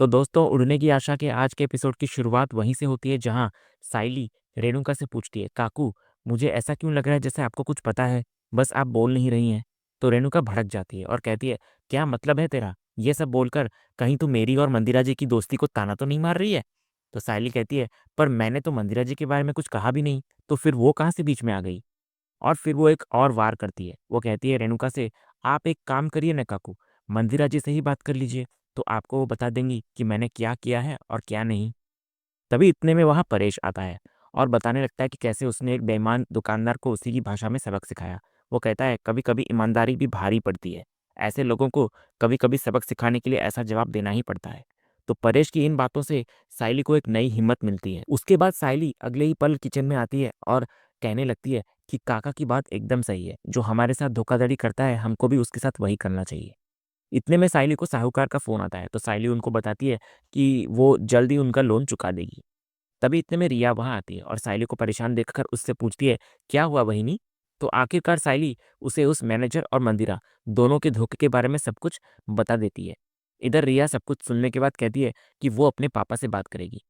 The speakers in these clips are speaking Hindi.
तो दोस्तों, उड़ने की आशा के आज के एपिसोड की शुरुआत वहीं से होती है जहां साइली रेणुका से पूछती है, काकू, मुझे ऐसा क्यों लग रहा है जैसे आपको कुछ पता है, बस आप बोल नहीं रही हैं। तो रेणुका भड़क जाती है और कहती है, क्या मतलब है तेरा ये सब बोलकर? कहीं तू मेरी और मंदिरा जी की दोस्ती को ताना तो नहीं मार रही है? तो साइली कहती है, पर मैंने तो मंदिरा जी के बारे में कुछ कहा भी नहीं, तो फिर वो कहाँ से बीच में आ गई? और फिर वो एक और वार करती है। वो कहती है रेणुका से, आप एक काम करिए ना काकू, मंदिरा जी से ही बात कर लीजिए, तो आपको वो बता देंगी कि मैंने क्या किया है और क्या नहीं। तभी इतने में वहाँ परेश आता है और बताने लगता है कि कैसे उसने एक बेईमान दुकानदार को उसी की भाषा में सबक सिखाया। वो कहता है, कभी कभी ईमानदारी भी भारी पड़ती है, ऐसे लोगों को कभी कभी सबक सिखाने के लिए ऐसा जवाब देना ही पड़ता है। तो परेश की इन बातों से साइली को एक नई हिम्मत मिलती है। उसके बाद साइली अगले ही पल किचन में आती है और कहने लगती है कि काका की बात एकदम सही है, जो हमारे साथ धोखाधड़ी करता है हमको भी उसके साथ वही करना चाहिए। इतने में साइली को साहूकार का फोन आता है, तो साइली उनको बताती है कि वो जल्दी उनका लोन चुका देगी। तभी इतने में रिया वहां आती है और साइली को परेशान देखकर उससे पूछती है, क्या हुआ बहिनी? तो आखिरकार साइली उसे उस मैनेजर और मंदिरा दोनों के धोखे के बारे में सब कुछ बता देती है। इधर रिया सब कुछ सुनने के बाद कहती है कि वो अपने पापा से बात करेगी,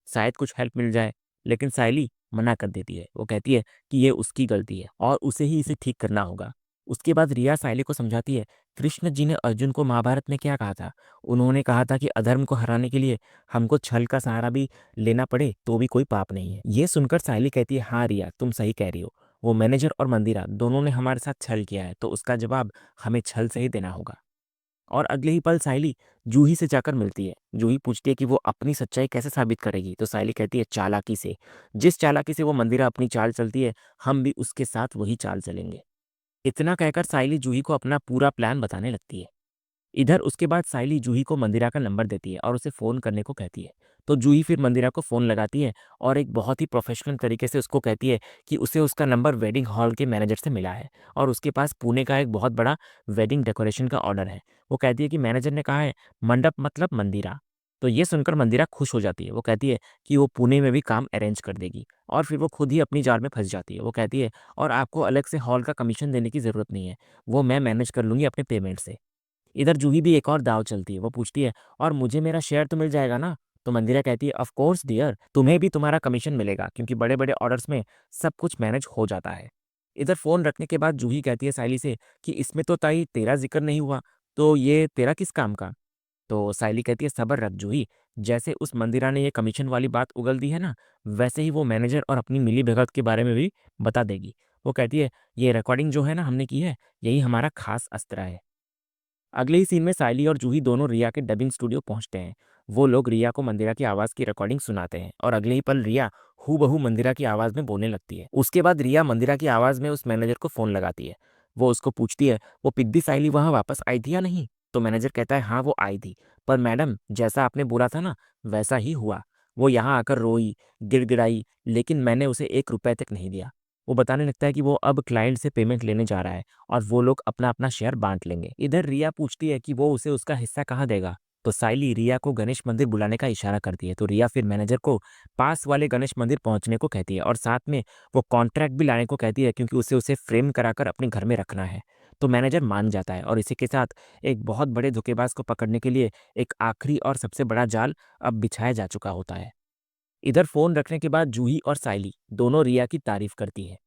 शायद कुछ हेल्प मिल जाए। लेकिन साइली मना कर देती है। वो कहती है कि ये उसकी गलती है और उसे ही इसे ठीक करना होगा। उसके बाद रिया साइली को समझाती है, कृष्ण जी ने अर्जुन को महाभारत में क्या कहा था? उन्होंने कहा था कि अधर्म को हराने के लिए हमको छल का सहारा भी लेना पड़े तो भी कोई पाप नहीं है। ये सुनकर साइली कहती है, हाँ रिया, तुम सही कह रही हो। वो मैनेजर और मंदिरा दोनों ने हमारे साथ छल किया है, तो उसका जवाब हमें छल से ही देना होगा। और अगले ही पल साइली जूही से जाकर मिलती है। जूही पूछती है कि वो अपनी सच्चाई कैसे साबित करेगी, तो साइली कहती है, चालाकी से। जिस चालाकी से वो मंदिरा अपनी चाल चलती है, हम भी उसके साथ वही चाल चलेंगे। इतना कहकर साइली जूही को अपना पूरा प्लान बताने लगती है। इधर उसके बाद साइली जूही को मंदिरा का नंबर देती है और उसे फ़ोन करने को कहती है। तो जूही फिर मंदिरा को फ़ोन लगाती है और एक बहुत ही प्रोफेशनल तरीके से उसको कहती है कि उसे उसका नंबर वेडिंग हॉल के मैनेजर से मिला है और उसके पास पुणे का एक बहुत बड़ा वेडिंग डेकोरेशन का ऑर्डर है। वो कहती है कि मैनेजर ने कहा है मंडप मतलब मंदिरा। तो ये सुनकर मंदिरा खुश हो जाती है। वो कहती है कि वो पुणे में भी काम अरेंज कर देगी और फिर वो खुद ही अपनी जाल में फंस जाती है। वो कहती है, और आपको अलग से हॉल का कमीशन देने की ज़रूरत नहीं है, वो मैं मैनेज कर लूँगी अपने पेमेंट से। इधर जूही भी एक और दाव चलती है। वो पूछती है, और मुझे मेरा शेयर तो मिल जाएगा ना? तो मंदिरा कहती है, ऑफ कोर्स डियर, तुम्हें भी तुम्हारा कमीशन मिलेगा, क्योंकि बड़े बड़े ऑर्डर्स में सब कुछ मैनेज हो जाता है। इधर फोन रखने के बाद जूही कहती है साइली से कि इसमें तो ताई तेरा जिक्र नहीं हुआ, तो ये तेरा किस काम का? तो साइली कहती है, सबर रख जूही, जैसे उस मंदिरा ने ये कमीशन वाली बात उगल दी है ना, वैसे ही वो मैनेजर और अपनी मिली भगत के बारे में भी बता देगी। वो कहती है, ये रिकॉर्डिंग जो है ना हमने की है, यही हमारा खास अस्त्र है। अगले ही सीन में साइली और जूही दोनों रिया के डबिंग स्टूडियो पहुंचते हैं। वो लोग रिया को मंदिरा की आवाज़ की रिकॉर्डिंग सुनाते हैं और अगले ही पल रिया हूबहू मंदिरा की आवाज़ में बोलने लगती है। उसके बाद रिया मंदिरा की आवाज़ में उस मैनेजर को फ़ोन लगाती है। वो उसको पूछती है, वो पिद्दी साइली वहाँ वापस आई थी या नहीं? तो मैनेजर कहता है, हाँ वो आई थी, पर मैडम जैसा आपने बोला था ना, वैसा ही हुआ। वो यहाँ आकर रोई, गिड़गिड़ाई, लेकिन मैंने उसे 1 रुपए तक नहीं दिया। वो बताने लगता है कि वो अब क्लाइंट से पेमेंट लेने जा रहा है और वो लोग अपना अपना शेयर बांट लेंगे। इधर रिया पूछती है कि वो उसे उसका हिस्सा कहाँ देगा। तो साइली रिया को गणेश मंदिर बुलाने का इशारा करती है। तो रिया फिर मैनेजर को पास वाले गणेश मंदिर पहुंचने को कहती है और साथ में वो कॉन्ट्रैक्ट भी लाने को कहती है, क्योंकि उसे उसे फ्रेम कराकर अपने घर में रखना है। तो मैनेजर मान जाता है और इसी के साथ एक बहुत बड़े धोखेबाज को पकड़ने के लिए एक आखिरी और सबसे बड़ा जाल अब बिछाया जा चुका होता है। इधर फोन रखने के बाद जूही और साइली दोनों रिया की तारीफ करती है।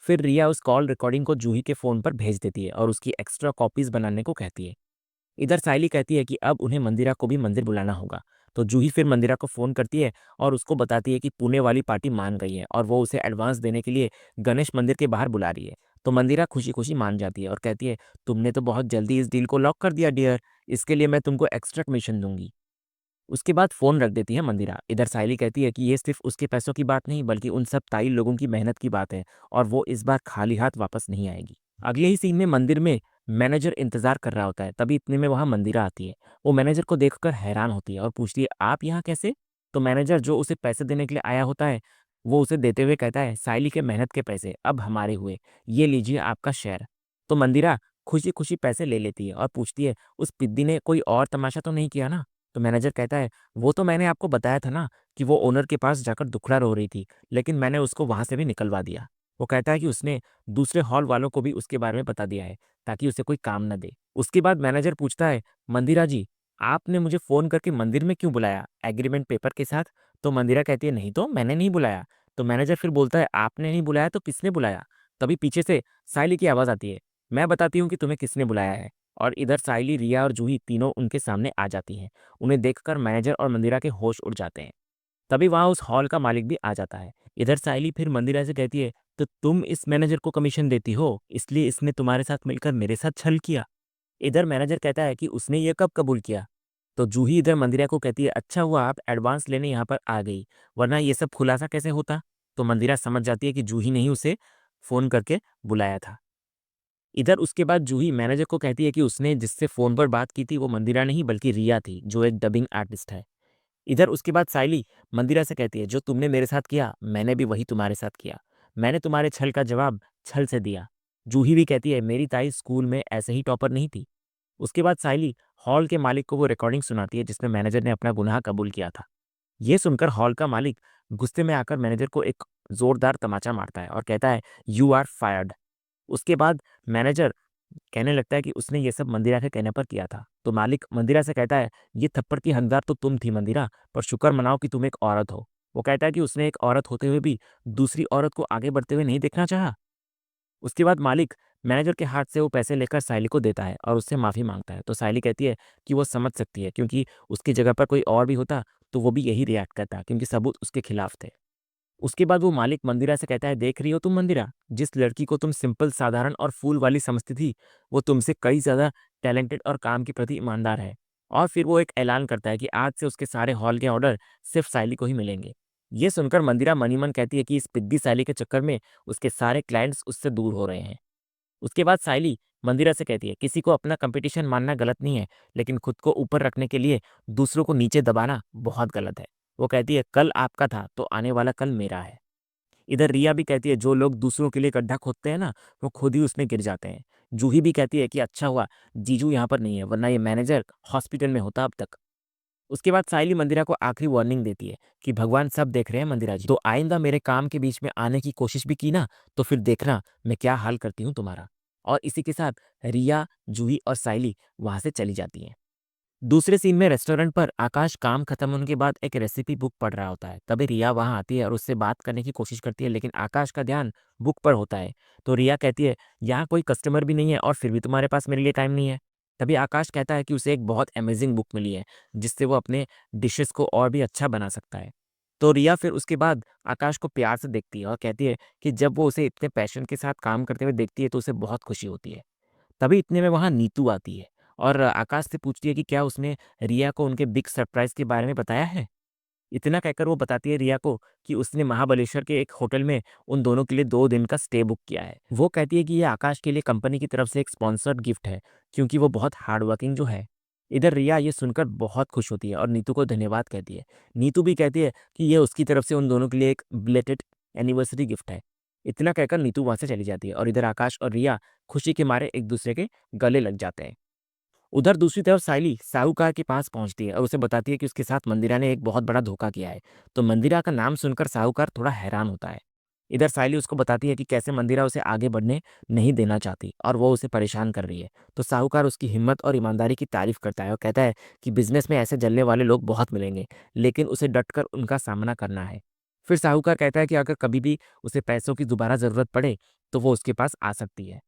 फिर रिया उस कॉल रिकॉर्डिंग को जूही के फोन पर भेज देती है और उसकी एक्स्ट्रा कॉपीज बनाने को कहती है। इधर साइली कहती है कि अब उन्हें मंदिरा को भी मंदिर बुलाना होगा। तो जूही फिर मंदिरा को फोन करती है और उसको बताती है कि पुणे वाली पार्टी मान गई है और वो उसे एडवांस देने के लिए गणेश मंदिर के बाहर बुला रही है। तो मंदिरा खुशी खुशी मान जाती है और कहती है, तुमने तो बहुत जल्दी इस डील को लॉक कर दिया डियर, इसके लिए मैं तुमको एक्स्ट्रा कमीशन दूंगी। उसके बाद फ़ोन रख देती है मंदिरा। इधर साइली कहती है कि ये सिर्फ उसके पैसों की बात नहीं, बल्कि उन सब ताई लोगों की मेहनत की बात है और वो इस बार खाली हाथ वापस नहीं आएगी। अगले ही सीन में मंदिर में मैनेजर इंतजार कर रहा होता है। तभी इतने में वहां मंदिरा आती है। वो मैनेजर को देखकर हैरान होती है और पूछती है, आप यहाँ कैसे? तो मैनेजर जो उसे पैसे देने के लिए आया होता है, वो उसे देते हुए कहता है, साइली के मेहनत के पैसे अब हमारे हुए, ये लीजिए आपका शेयर। तो मंदिरा खुशी खुशी पैसे ले लेती है और पूछती है, उस पिद्दी ने कोई और तमाशा तो नहीं किया ना? तो मैनेजर कहता है, वो तो मैंने आपको बताया था ना कि वो ओनर के पास जाकर दुखड़ा रो रही थी, लेकिन मैंने उसको वहां से भी निकलवा दिया। वो कहता है कि उसने दूसरे हॉल वालों को भी उसके बारे में बता दिया है, ताकि उसे कोई काम न दे। उसके बाद मैनेजर पूछता है, मंदिरा जी, आपने मुझे फ़ोन करके मंदिर में क्यों बुलाया, एग्रीमेंट पेपर के साथ? तो मंदिरा कहती है, नहीं तो मैंने नहीं बुलाया। तो मैनेजर फिर बोलता है, आपने नहीं बुलाया तो किसने बुलाया? तभी पीछे से सायली की आवाज़ आती है, मैं बताती हूँ कि तुम्हें किसने बुलाया है। और इधर सायली, रिया और जूही तीनों उनके सामने आ जाती हैं। उन्हें देखकर मैनेजर और मंदिरा के होश उड़ जाते हैं। तभी वहाँ उस हॉल का मालिक भी आ जाता है। इधर सायली फिर मंदिरा से कहती है, तो तुम इस मैनेजर को कमीशन देती हो, इसलिए इसने तुम्हारे साथ मिलकर मेरे साथ छल किया। इधर मैनेजर कहता है कि उसने ये कब कबूल किया? तो जूही इधर मंदिरा को कहती है, अच्छा हुआ आप एडवांस लेने यहाँ पर आ गई, वरना ये सब खुलासा कैसे होता? तो मंदिरा समझ जाती है कि जूही ने ही उसे फ़ोन करके बुलाया था। इधर उसके बाद जूही मैनेजर को कहती है कि उसने जिससे फ़ोन पर बात की थी वो मंदिरा नहीं बल्कि रिया थी, जो एक डबिंग आर्टिस्ट है। इधर उसके बाद सायली मंदिरा से कहती है, जो तुमने मेरे साथ किया मैंने भी वही तुम्हारे साथ किया। मैंने तुम्हारे छल का जवाब छल से दिया। जूही भी कहती है, मेरी ताई स्कूल में ऐसे ही टॉपर नहीं थी। उसके बाद सायली हॉल के मालिक को वो रिकॉर्डिंग सुनाती है जिसमें मैनेजर ने अपना गुनाह कबूल किया था। ये सुनकर हॉल का मालिक गुस्से में आकर मैनेजर को एक जोरदार तमाचा मारता है और कहता है, यू आर फायर्ड। उसके बाद मैनेजर कहने लगता है कि उसने ये सब मंदिरा के कहने पर किया था। तो मालिक मंदिरा से कहता है, ये थप्पड़ की हकदार तो तुम थी मंदिरा, पर शुक्र मनाओ कि तुम एक औरत हो। वो कहता है कि उसने एक औरत होते हुए भी दूसरी औरत को आगे बढ़ते हुए नहीं देखना चाहा। उसके बाद मालिक मैनेजर के हाथ से वो पैसे लेकर सायली को देता है और उससे माफ़ी मांगता है। तो सायली कहती है कि वो समझ सकती है, क्योंकि उसकी जगह पर कोई और भी होता तो वो भी यही रिएक्ट करता, क्योंकि सबूत उसके खिलाफ थे। उसके बाद वो मालिक मंदिरा से कहता है, देख रही हो तुम मंदिरा, जिस लड़की को तुम सिंपल, साधारण और फूल वाली समझती थी, वो तुमसे कई ज़्यादा टैलेंटेड और काम के प्रति ईमानदार है। और फिर वो एक ऐलान करता है कि आज से उसके सारे हॉल के ऑर्डर सिर्फ सायली को ही मिलेंगे। ये सुनकर मंदिरा मनी मन कहती है कि इस पिद्दी सायली के चक्कर में उसके सारे क्लाइंट्स उससे दूर हो रहे हैं। उसके बाद सायली मंदिरा से कहती है, किसी को अपना कंपटीशन मानना गलत नहीं है, लेकिन खुद को ऊपर रखने के लिए दूसरों को नीचे दबाना बहुत गलत है। वो कहती है, कल आपका था तो आने वाला कल मेरा है। इधर रिया भी कहती है, जो लोग दूसरों के लिए गड्ढा खोदते हैं ना, वो खुद ही उसमें गिर जाते हैं। जूही भी कहती है कि अच्छा हुआ जीजू यहाँ पर नहीं है, वरना ये मैनेजर हॉस्पिटल में होता अब तक। उसके बाद सायली मंदिरा को आखिरी वार्निंग देती है कि भगवान सब देख रहे हैं मंदिरा जी, तो आइंदा मेरे काम के बीच में आने की कोशिश भी की ना, तो फिर देखना मैं क्या हाल करती हूँ तुम्हारा। और इसी के साथ रिया, जूही और सायली वहां से चली जाती हैं। दूसरे सीन में रेस्टोरेंट पर आकाश काम खत्म होने के बाद एक रेसिपी बुक पढ़ रहा होता है। तभी रिया वहां आती है और उससे बात करने की कोशिश करती है, लेकिन आकाश का ध्यान बुक पर होता है। तो रिया कहती है, यहाँ कोई कस्टमर भी नहीं है और फिर भी तुम्हारे पास मेरे लिए टाइम नहीं है। तभी आकाश कहता है कि उसे एक बहुत अमेजिंग बुक मिली है जिससे वो अपने डिशेस को और भी अच्छा बना सकता है। तो रिया फिर उसके बाद आकाश को प्यार से देखती है और कहती है कि जब वो उसे इतने पैशन के साथ काम करते हुए देखती है तो उसे बहुत खुशी होती है। तभी इतने में वहाँ नीतू आती है और आकाश से पूछती है कि क्या उसने रिया को उनके बिग सरप्राइज़ के बारे में बताया है? इतना कहकर वो बताती है रिया को कि उसने महाबलेश्वर के एक होटल में उन दोनों के लिए 2 दिन का स्टे बुक किया है। वो कहती है कि ये आकाश के लिए कंपनी की तरफ से एक स्पॉन्सर्ड गिफ्ट है, क्योंकि वो बहुत हार्ड वर्किंग जो है। इधर रिया ये सुनकर बहुत खुश होती है और नीतू को धन्यवाद कहती है। नीतू भी कहती है कि ये उसकी तरफ से उन दोनों के लिए एक बिलेटेड एनिवर्सरी गिफ्ट है। इतना कहकर नीतू वहाँ से चली जाती है और इधर आकाश और रिया खुशी के मारे एक दूसरे के गले लग जाते हैं। उधर दूसरी तरफ सायली साहूकार के पास पहुंचती है और उसे बताती है कि उसके साथ मंदिरा ने एक बहुत बड़ा धोखा किया है। तो मंदिरा का नाम सुनकर साहूकार थोड़ा हैरान होता है। इधर सायली उसको बताती है कि कैसे मंदिरा उसे आगे बढ़ने नहीं देना चाहती और वो उसे परेशान कर रही है। तो साहूकार उसकी हिम्मत और ईमानदारी की तारीफ करता है और कहता है कि बिजनेस में ऐसे जलने वाले लोग बहुत मिलेंगे, लेकिन उसे डटकर उनका सामना करना है। फिर साहूकार कहता है कि अगर कभी भी उसे पैसों की दोबारा जरूरत पड़े तो वो उसके पास आ सकती है।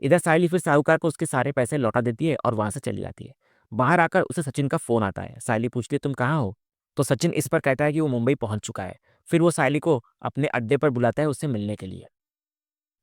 इधर सायली फिर साहूकार को उसके सारे पैसे लौटा देती है और वहां से चली जाती है। बाहर आकर उसे सचिन का फोन आता है। सायली पूछती है, तुम कहाँ हो? तो सचिन इस पर कहता है कि वो मुंबई पहुंच चुका है। फिर वो सायली को अपने अड्डे पर बुलाता है उससे मिलने के लिए।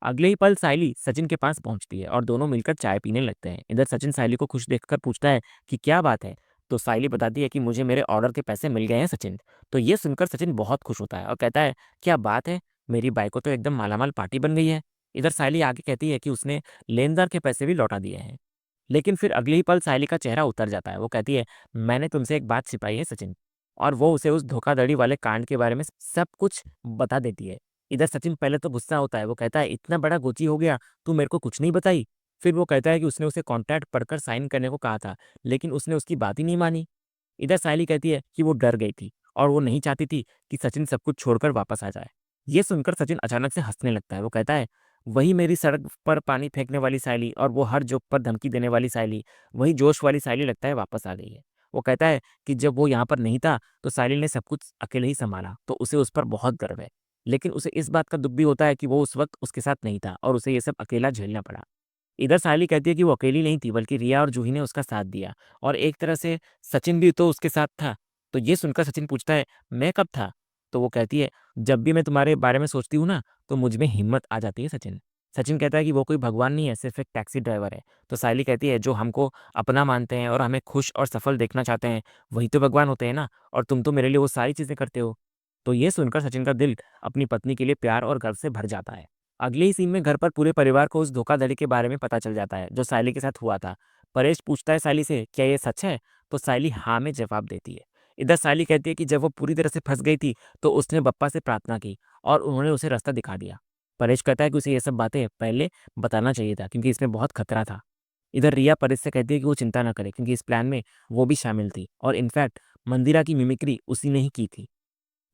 अगले ही पल सायली सचिन के पास पहुंचती है और दोनों मिलकर चाय पीने लगते हैं। इधर सचिन सायली को खुश देखकर पूछता है कि क्या बात है? तो सायली बताती है कि मुझे मेरे ऑर्डर के पैसे मिल गए हैं सचिन। तो ये सुनकर सचिन बहुत खुश होता है और कहता है, क्या बात है, मेरी बाइको तो एकदम मालामाल पार्टी बन गई है। इधर सायली आगे कहती है कि उसने लेनदार के पैसे भी लौटा दिए हैं। लेकिन फिर अगले ही पल सायली का चेहरा उतर जाता है। वो कहती है, मैंने तुमसे एक बात छिपाई है सचिन। और वो उसे उस धोखाधड़ी वाले कांड के बारे में सब कुछ बता देती है। इधर सचिन पहले तो गुस्सा होता है। वो कहता है, इतना बड़ा गोची हो गया, तू मेरे को कुछ नहीं बताई? फिर वो कहता है कि उसने उसे कॉन्ट्रैक्ट पढ़कर साइन करने को कहा था, लेकिन उसने उसकी बात ही नहीं मानी। इधर सायली कहती है कि वो डर गई थी और वो नहीं चाहती थी कि सचिन सब कुछ छोड़कर वापस आ जाए। ये सुनकर सचिन अचानक से हंसने लगता है। वो कहता है, वही मेरी सड़क पर पानी फेंकने वाली सायली और वो हर जोक पर धमकी देने वाली सायली, वही जोश वाली सायली लगता है वापस आ गई है। वो कहता है कि जब वो यहाँ पर नहीं था तो साइली ने सब कुछ अकेले ही संभाला, तो उसे उस पर बहुत गर्व है। लेकिन उसे इस बात का दुख भी होता है कि वो उस वक्त उसके साथ नहीं था और उसे ये सब अकेला झेलना पड़ा। इधर सायली कहती है कि वो अकेली नहीं थी, बल्कि रिया और जूही ने उसका साथ दिया और एक तरह से सचिन भी तो उसके साथ था। तो ये सुनकर सचिन पूछता है, मैं कब था? तो वो कहती है, जब भी मैं तुम्हारे बारे में सोचती हूँ ना, तो मुझ में हिम्मत आ जाती है सचिन। सचिन कहता है कि वो कोई भगवान नहीं है, सिर्फ एक टैक्सी ड्राइवर है। तो सायली कहती है, जो हमको अपना मानते हैं और हमें खुश और सफल देखना चाहते हैं, वही तो भगवान होते हैं ना, और तुम तो मेरे लिए वो सारी चीज़ें करते हो। तो ये सुनकर सचिन का दिल अपनी पत्नी के लिए प्यार और गर्व से भर जाता है। अगले ही सीन में घर पर पूरे परिवार को उस धोखाधड़ी के बारे में पता चल जाता है, जो सायली के साथ हुआ था। परेश पूछता है सायली से, क्या ये सच है? तो सायली हाँ में जवाब देती है। इधर सायली कहती है कि जब वो पूरी तरह से फंस गई थी, तो उसने बप्पा से प्रार्थना की और उन्होंने उसे रास्ता दिखा दिया। परेश कहता है कि उसे ये सब बातें पहले बताना चाहिए था, क्योंकि इसमें बहुत खतरा था। इधर रिया परेश से कहती है कि वो चिंता ना करे, क्योंकि इस प्लान में वो भी शामिल थी और इनफैक्ट मंदिरा की मिमिक्री उसी ने ही की थी।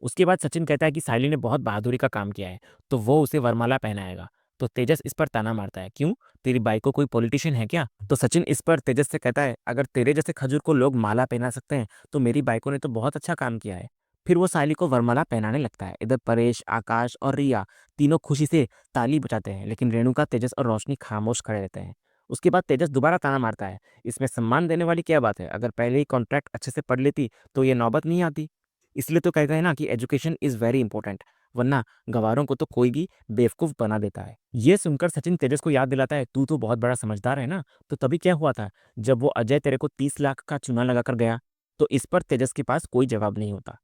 उसके बाद सचिन कहता है कि सायली ने बहुत बहादुरी का काम किया है, तो वो उसे वरमाला पहनाएगा। तो तेजस इस पर ताना मारता है, क्यों, तेरी बाई को कोई पॉलिटिशियन है क्या? तो सचिन इस पर तेजस से कहता है, अगर तेरे जैसे खजूर को लोग माला पहना सकते हैं, तो मेरी बाइको ने तो बहुत अच्छा काम किया है। फिर वो सायली को वरमाला पहनाने लगता है। इधर परेश, आकाश और रिया तीनों खुशी से ताली बजाते हैं, लेकिन रेणुका, तेजस और रोशनी खामोश खड़े रहते हैं। उसके बाद तेजस दोबारा ताना मारता है, इसमें सम्मान देने वाली क्या बात है? अगर पहले ही कॉन्ट्रैक्ट अच्छे से पढ़ लेती तो ये नौबत नहीं आती। इसलिए तो कहते हैं ना कि एजुकेशन इज़ वेरी इंपॉर्टेंट, वरना गँवारों को तो कोई भी बेवकूफ़ बना देता है। ये सुनकर सचिन तेजस को याद दिलाता है, तू तो बहुत बड़ा समझदार है ना, तो तभी क्या हुआ था जब वो अजय तेरे को 30 लाख का चूना लगाकर गया? तो इस पर तेजस के पास कोई जवाब नहीं होता।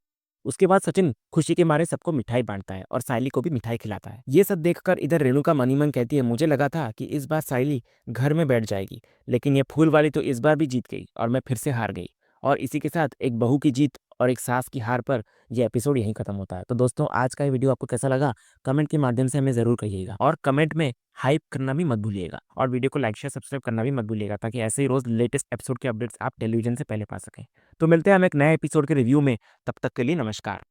उसके बाद सचिन खुशी के मारे सबको मिठाई बाँटता है और सायली को भी मिठाई खिलाता है। ये सब देखकर इधर रेणुका मन ही मन कहती है, मुझे लगा था कि इस बार सायली घर में बैठ जाएगी, लेकिन ये फूल वाली तो इस बार भी जीत गई और मैं फिर से हार गई। और इसी के साथ एक बहू की जीत और एक सास की हार पर ये एपिसोड यहीं खत्म होता है। तो दोस्तों, आज का ये वीडियो आपको कैसा लगा? कमेंट के माध्यम से हमें ज़रूर कहिएगा और कमेंट में हाइप करना भी मत भूलिएगा और वीडियो को लाइक, शेयर, सब्सक्राइब करना भी मत भूलिएगा, ताकि ऐसे ही रोज़ लेटेस्ट एपिसोड के अपडेट्स आप टेलीविज़न से पहले पा सकें। तो मिलते हैं हम एक नए एपिसोड के रिव्यू में, तब तक के लिए नमस्कार।